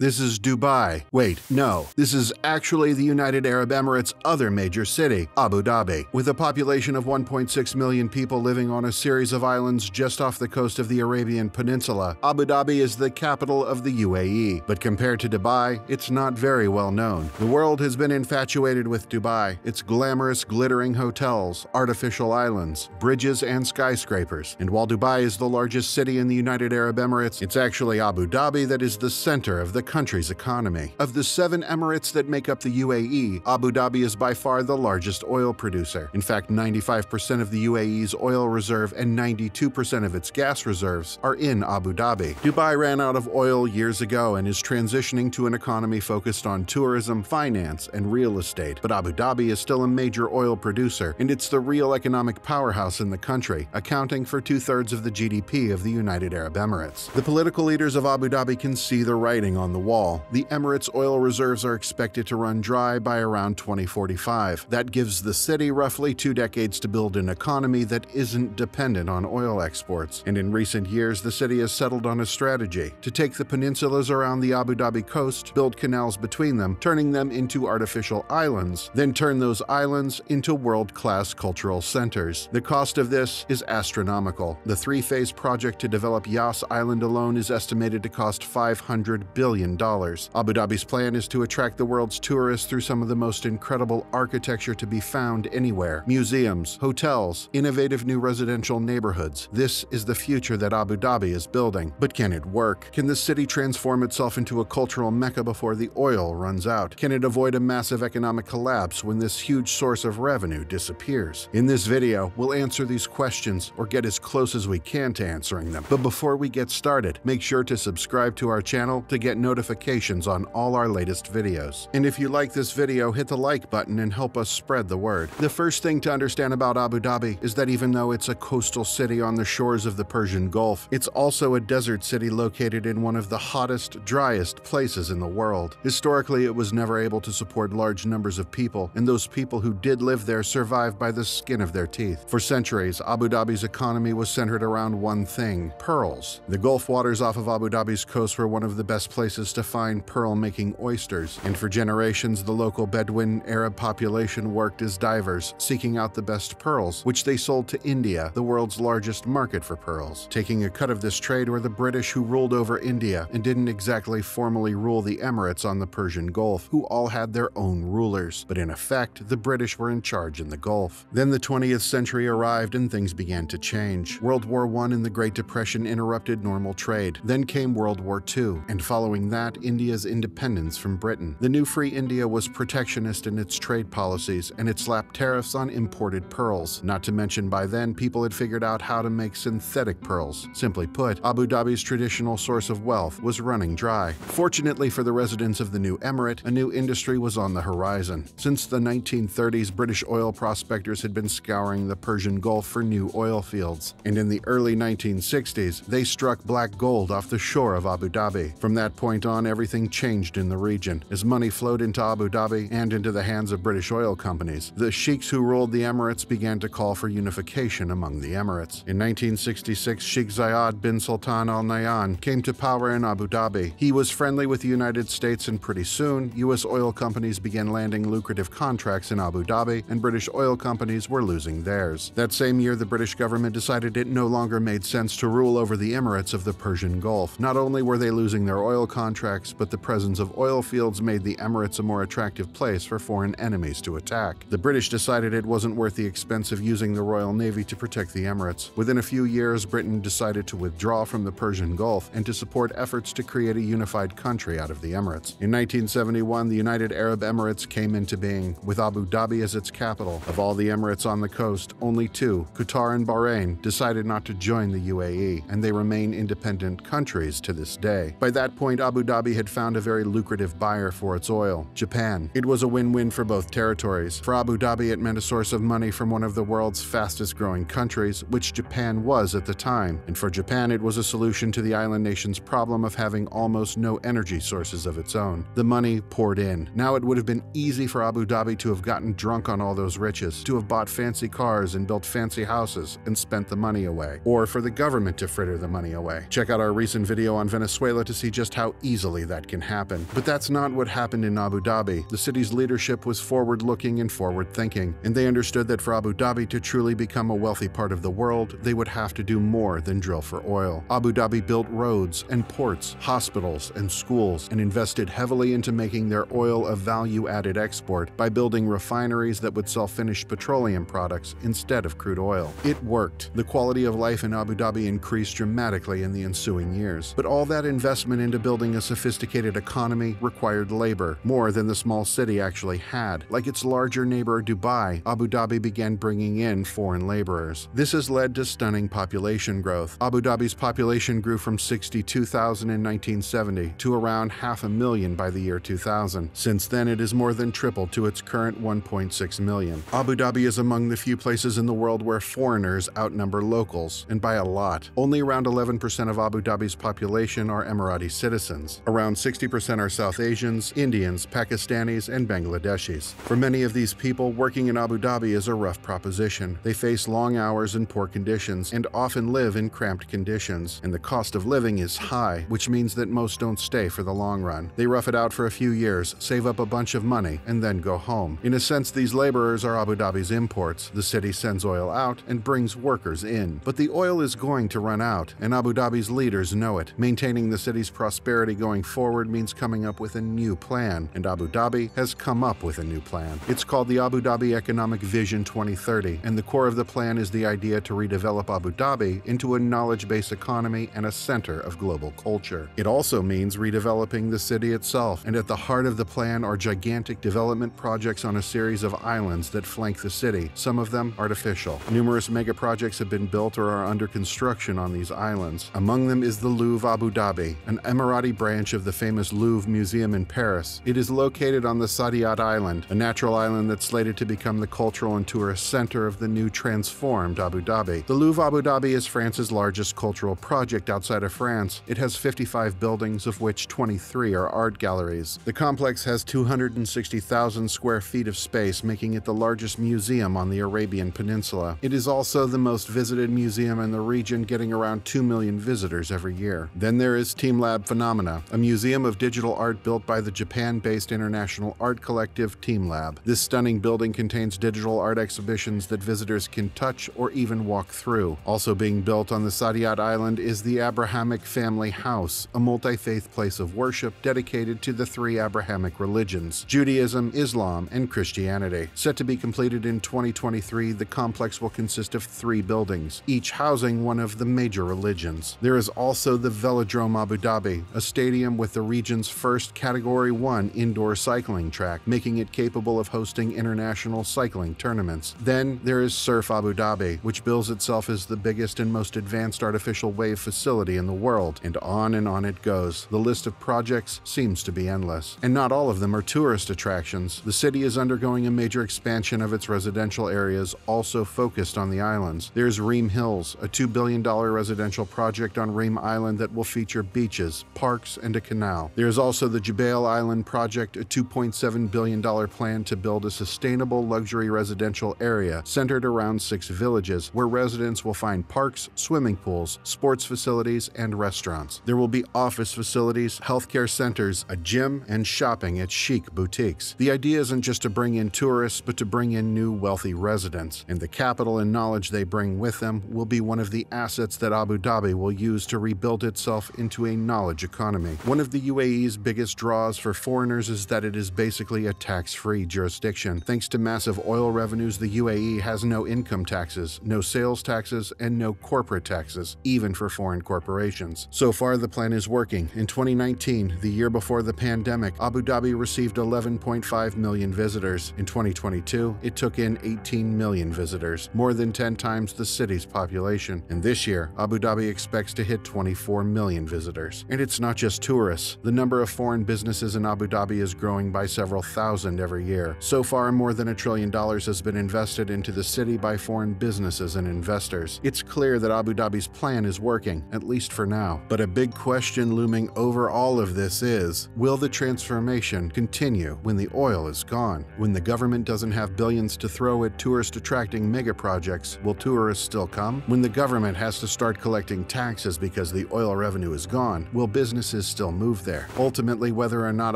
This is Dubai. Wait, no. This is actually the United Arab Emirates' other major city, Abu Dhabi. With a population of 1.6 million people living on a series of islands just off the coast of the Arabian Peninsula, Abu Dhabi is the capital of the UAE. But compared to Dubai, it's not very well known. The world has been infatuated with Dubai, its glamorous, glittering hotels, artificial islands, bridges, and skyscrapers. And while Dubai is the largest city in the United Arab Emirates, it's actually Abu Dhabi that is the center of the country's economy. Of the 7 emirates that make up the UAE, Abu Dhabi is by far the largest oil producer. In fact, 95% of the UAE's oil reserve and 92% of its gas reserves are in Abu Dhabi. Dubai ran out of oil years ago and is transitioning to an economy focused on tourism, finance, and real estate. But Abu Dhabi is still a major oil producer, and it's the real economic powerhouse in the country, accounting for 2/3 of the GDP of the United Arab Emirates. The political leaders of Abu Dhabi can see the writing on the wall. The Emirates' oil reserves are expected to run dry by around 2045. That gives the city roughly 2 decades to build an economy that isn't dependent on oil exports. And in recent years, the city has settled on a strategy to take the peninsulas around the Abu Dhabi coast, build canals between them, turning them into artificial islands, then turn those islands into world-class cultural centers. The cost of this is astronomical. The 3-phase project to develop Yas Island alone is estimated to cost $500 billion. Abu Dhabi's plan is to attract the world's tourists through some of the most incredible architecture to be found anywhere. Museums, hotels, innovative new residential neighborhoods. This is the future that Abu Dhabi is building. But can it work? Can the city transform itself into a cultural mecca before the oil runs out? Can it avoid a massive economic collapse when this huge source of revenue disappears? In this video, we'll answer these questions or get as close as we can to answering them. But before we get started, make sure to subscribe to our channel to get notifications on all our latest videos. And if you like this video, hit the like button and help us spread the word. The first thing to understand about Abu Dhabi is that even though it's a coastal city on the shores of the Persian Gulf, it's also a desert city located in one of the hottest, driest places in the world. Historically, it was never able to support large numbers of people, and those people who did live there survived by the skin of their teeth. For centuries, Abu Dhabi's economy was centered around one thing: pearls. The Gulf waters off of Abu Dhabi's coast were one of the best places to find pearl-making oysters, and for generations the local Bedouin Arab population worked as divers, seeking out the best pearls, which they sold to India, the world's largest market for pearls. Taking a cut of this trade were the British, who ruled over India and didn't exactly formally rule the Emirates on the Persian Gulf, who all had their own rulers. But in effect, the British were in charge in the Gulf. Then the 20th century arrived and things began to change. World War I and the Great Depression interrupted normal trade. Then came World War II, and following that, India's independence from Britain. The new free India was protectionist in its trade policies, and it slapped tariffs on imported pearls. Not to mention, by then, people had figured out how to make synthetic pearls. Simply put, Abu Dhabi's traditional source of wealth was running dry. Fortunately for the residents of the new emirate, a new industry was on the horizon. Since the 1930s, British oil prospectors had been scouring the Persian Gulf for new oil fields, and in the early 1960s, they struck black gold off the shore of Abu Dhabi. From that point on, everything changed in the region. As money flowed into Abu Dhabi and into the hands of British oil companies, the sheiks who ruled the Emirates began to call for unification among the Emirates. In 1966, Sheikh Zayed bin Sultan Al Nahyan came to power in Abu Dhabi. He was friendly with the United States, and pretty soon, U.S. oil companies began landing lucrative contracts in Abu Dhabi, and British oil companies were losing theirs. That same year, the British government decided it no longer made sense to rule over the Emirates of the Persian Gulf. Not only were they losing their oil contracts, but the presence of oil fields made the Emirates a more attractive place for foreign enemies to attack. The British decided it wasn't worth the expense of using the Royal Navy to protect the Emirates. Within a few years, Britain decided to withdraw from the Persian Gulf and to support efforts to create a unified country out of the Emirates. In 1971, the United Arab Emirates came into being, with Abu Dhabi as its capital. Of all the Emirates on the coast, only 2, Qatar and Bahrain, decided not to join the UAE, and they remain independent countries to this day. By that point, Abu Dhabi had found a very lucrative buyer for its oil: Japan. It was a win-win for both territories. For Abu Dhabi, it meant a source of money from one of the world's fastest-growing countries, which Japan was at the time. And for Japan, it was a solution to the island nation's problem of having almost no energy sources of its own. The money poured in. Now it would have been easy for Abu Dhabi to have gotten drunk on all those riches, to have bought fancy cars and built fancy houses and spent the money away, or for the government to fritter the money away. Check out our recent video on Venezuela to see just how easily that can happen. But that's not what happened in Abu Dhabi. The city's leadership was forward-looking and forward-thinking, and they understood that for Abu Dhabi to truly become a wealthy part of the world, they would have to do more than drill for oil. Abu Dhabi built roads and ports, hospitals and schools, and invested heavily into making their oil a value-added export by building refineries that would sell finished petroleum products instead of crude oil. It worked. The quality of life in Abu Dhabi increased dramatically in the ensuing years. But all that investment into building a sophisticated economy required labor, more than the small city actually had. Like its larger neighbor Dubai, Abu Dhabi began bringing in foreign laborers. This has led to stunning population growth. Abu Dhabi's population grew from 62,000 in 1970 to around 500,000 by the year 2000. Since then, it has more than tripled to its current 1.6 million. Abu Dhabi is among the few places in the world where foreigners outnumber locals, and by a lot. Only around 11% of Abu Dhabi's population are Emirati citizens. Around 60% are South Asians, Indians, Pakistanis, and Bangladeshis. For many of these people, working in Abu Dhabi is a rough proposition. They face long hours and poor conditions, and often live in cramped conditions. And the cost of living is high, which means that most don't stay for the long run. They rough it out for a few years, save up a bunch of money, and then go home. In a sense, these laborers are Abu Dhabi's imports. The city sends oil out and brings workers in. But the oil is going to run out, and Abu Dhabi's leaders know it. Maintaining the city's prosperity going forward means coming up with a new plan, and Abu Dhabi has come up with a new plan. It's called the Abu Dhabi Economic Vision 2030, and the core of the plan is the idea to redevelop Abu Dhabi into a knowledge-based economy and a center of global culture. It also means redeveloping the city itself, and at the heart of the plan are gigantic development projects on a series of islands that flank the city, some of them artificial. Numerous mega projects have been built or are under construction on these islands. Among them is the Louvre Abu Dhabi, an Emirati branch of the famous Louvre Museum in Paris. It is located on the Saadiyat Island, a natural island that's slated to become the cultural and tourist center of the new transformed Abu Dhabi. The Louvre Abu Dhabi is France's largest cultural project outside of France. It has 55 buildings, of which 23 are art galleries. The complex has 260,000 square feet of space, making it the largest museum on the Arabian Peninsula. It is also the most visited museum in the region, getting around 2 million visitors every year. Then there is TeamLab Phenomena, a museum of digital art built by the Japan-based international art collective TeamLab. This stunning building contains digital art exhibitions that visitors can touch or even walk through. Also being built on the Saadiyat Island is the Abrahamic Family House, a multi-faith place of worship dedicated to the three Abrahamic religions, Judaism, Islam, and Christianity. Set to be completed in 2023, the complex will consist of 3 buildings, each housing one of the major religions. There is also the Velodrome Abu Dhabi, a stadium with the region's first Category 1 indoor cycling track, making it capable of hosting international cycling tournaments. Then there is Surf Abu Dhabi, which bills itself as the biggest and most advanced artificial wave facility in the world, and on it goes. The list of projects seems to be endless. And not all of them are tourist attractions. The city is undergoing a major expansion of its residential areas, also focused on the islands. There's Reem Hills, a $2 billion residential project on Reem Island that will feature beaches, parks, and a canal. There's also the Debacle Island project, a $2.7 billion plan to build a sustainable luxury residential area centered around 6 villages, where residents will find parks, swimming pools, sports facilities, and restaurants. There will be office facilities, healthcare centers, a gym, and shopping at chic boutiques. The idea isn't just to bring in tourists, but to bring in new wealthy residents, and the capital and knowledge they bring with them will be one of the assets that Abu Dhabi will use to rebuild itself into a knowledge economy. One of the UAE's biggest draws for foreigners is that it is basically a tax-free jurisdiction. Thanks to massive oil revenues, the UAE has no income taxes, no sales taxes, and no corporate taxes, even for foreign corporations. So far, the plan is working. In 2019, the year before the pandemic, Abu Dhabi received 11.5 million visitors. In 2022, it took in 18 million visitors, more than 10 times the city's population. And this year, Abu Dhabi expects to hit 24 million visitors. And it's not just tourists. The number of foreign businesses in Abu Dhabi is growing by several thousand every year. So far, more than $1 trillion has been invested into the city by foreign businesses and investors. It's clear that Abu Dhabi's plan is working, at least for now. But a big question looming over all of this is, will the transformation continue when the oil is gone? When the government doesn't have billions to throw at tourist-attracting mega projects, will tourists still come? When the government has to start collecting taxes because the oil revenue is gone, will businesses businesses still move there. Ultimately, whether or not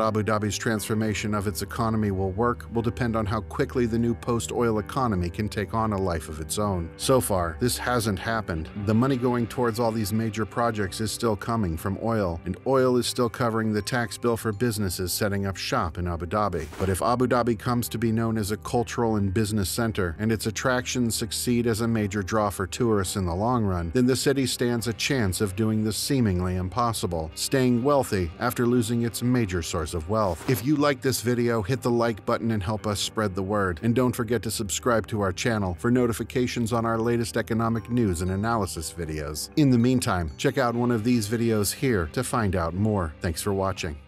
Abu Dhabi's transformation of its economy will work will depend on how quickly the new post-oil economy can take on a life of its own. So far, this hasn't happened. The money going towards all these major projects is still coming from oil, and oil is still covering the tax bill for businesses setting up shop in Abu Dhabi. But if Abu Dhabi comes to be known as a cultural and business center, and its attractions succeed as a major draw for tourists in the long run, then the city stands a chance of doing the seemingly impossible, staying wealthy after losing its major source of wealth. If you like this video, hit the like button and help us spread the word. And don't forget to subscribe to our channel for notifications on our latest economic news and analysis videos. In the meantime, check out one of these videos here to find out more. Thanks for watching.